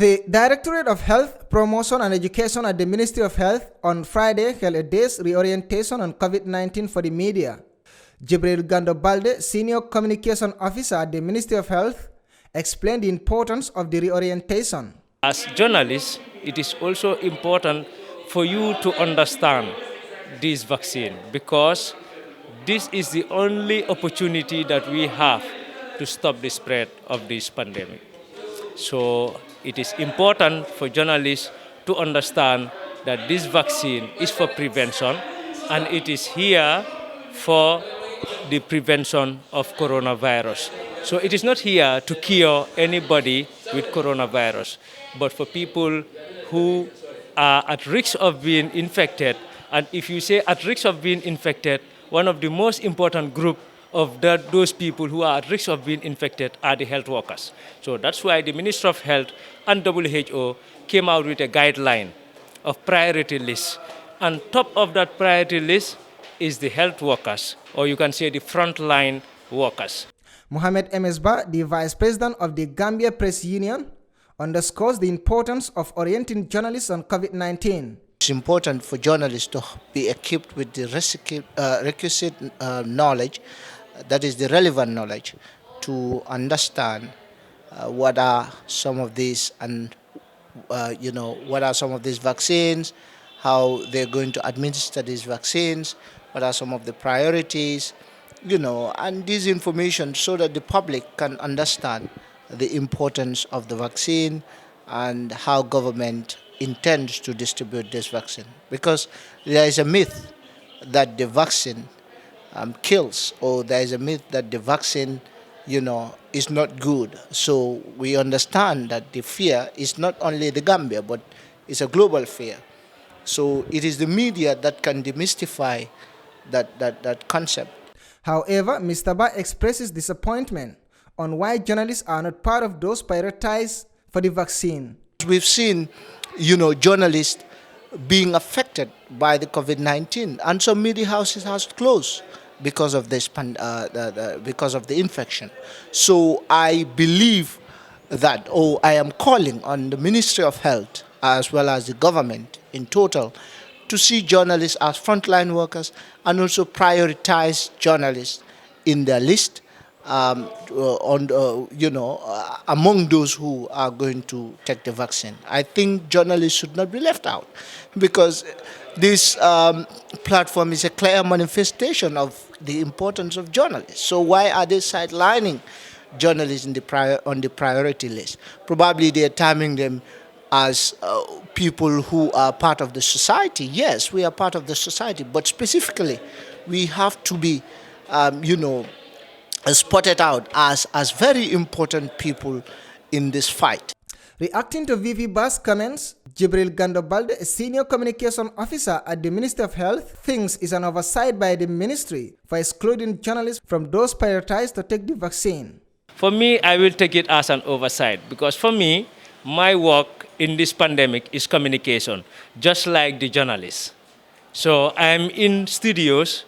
The Directorate of Health, Promotion and Education at the Ministry of Health on Friday held a day's reorientation on COVID-19 for the media. Jibril Gando-Balde, Senior Communication Officer at the Ministry of Health, explained the importance of the reorientation. As journalists, it is also important for you to understand this vaccine because this is the only opportunity that we have to stop the spread of this pandemic. So it is important for journalists to understand that this vaccine is for prevention and it is here for the prevention of coronavirus. So it is not here to cure anybody with coronavirus, but for people who are at risk of being infected. And if you say at risk of being infected, one of the most important groups of those people who are at risk of being infected are the health workers. So that's why the Ministry of Health and WHO came out with a guideline of priority list. And top of that priority list is the health workers, or you can say the frontline workers. Mohamed Emesba, the Vice President of the Gambia Press Union, underscores the importance of orienting journalists on COVID-19. It's important for journalists to be equipped with the requisite knowledge, that is the relevant knowledge, to understand what are some of these and what are some of these vaccines, how they're going to administer these vaccines, what are some of the priorities, and this information so that the public can understand the importance of the vaccine and how government intends to distribute this vaccine. Because there is a myth that the vaccine kills, or there is a myth that the vaccine, is not good. So we understand that the fear is not only the Gambia, but it's a global fear. So it is the media that can demystify that concept. However, Mr. Ba expresses disappointment on why journalists are not part of those prioritized for the vaccine. We've seen, journalists being affected by the COVID-19, and some media houses has closed because of this, because of the infection. So I believe that, I am calling on the Ministry of Health as well as the government in total to see journalists as frontline workers and also prioritize journalists in their list among those who are going to take the vaccine. I think journalists should not be left out because this platform is a clear manifestation of the importance of journalists. So why are they sidelining journalists on the priority list? Probably they are timing them as people who are part of the society. Yes, we are part of the society, but specifically, we have to be, spotted out as very important people in this fight. Reacting to VP Ba's comments, Jibril Gando-Balde, a Senior Communication Officer at the Ministry of Health, thinks it's an oversight by the ministry for excluding journalists from those prioritized to take the vaccine. For me, I will take it as an oversight because for me, my work in this pandemic is communication, just like the journalists. So I'm in studios,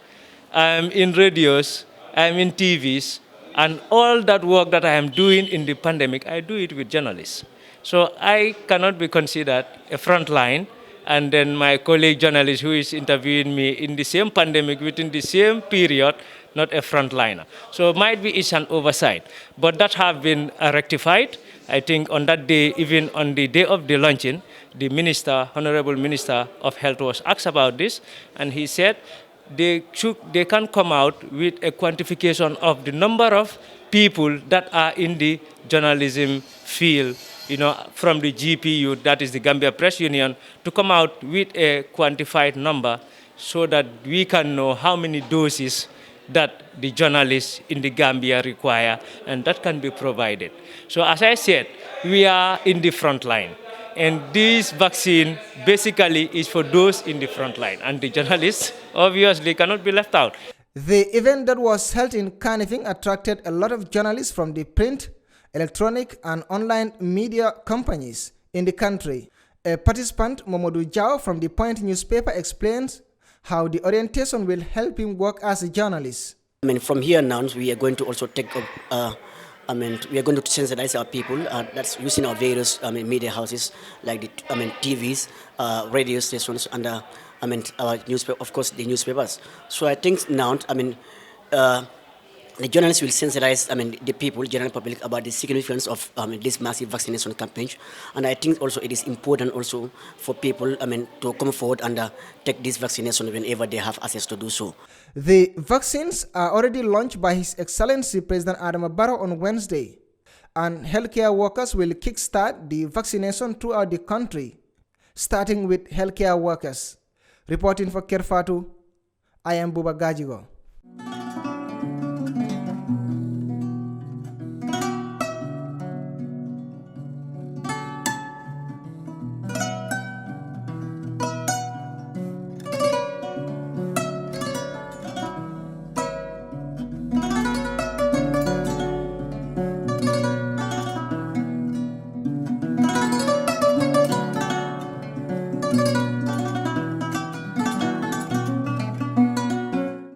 I'm in radios, I'm in TVs, and all that work that I am doing in the pandemic, I do it with journalists. So I cannot be considered a frontline, and then my colleague journalist who is interviewing me in the same pandemic within the same period, not a frontliner. So it might be it's an oversight, but that have been rectified. I think on that day, even on the day of the launching, the minister, Honorable Minister of Health was asked about this, and he said they can come out with a quantification of the number of people that are in the journalism field, from the GPU, that is the Gambia Press Union, to come out with a quantified number so that we can know how many doses that the journalists in the Gambia require, and that can be provided. So as I said, we are in the front line, and this vaccine basically is for those in the front line, and the journalists obviously cannot be left out. The event that was held in Kanifing attracted a lot of journalists from the print, electronic and online media companies in the country. A participant, Momodu Jao from the Point newspaper, explains how the orientation will help him work as a journalist. From here now, we are going to also take we are going to sensitize our people. That's using our various media houses like TVs, radio stations, and our newspaper, of course, the newspapers. So I think now, the journalists will sensitize, the people, general public, about the significance of this massive vaccination campaign. And I think also it is important also for people, to come forward and take this vaccination whenever they have access to do so. The vaccines are already launched by His Excellency President Adama Barrow on Wednesday, and healthcare workers will kickstart the vaccination throughout the country, starting with healthcare workers. Reporting for Kerr, Fatou, I am Buba Gajigo.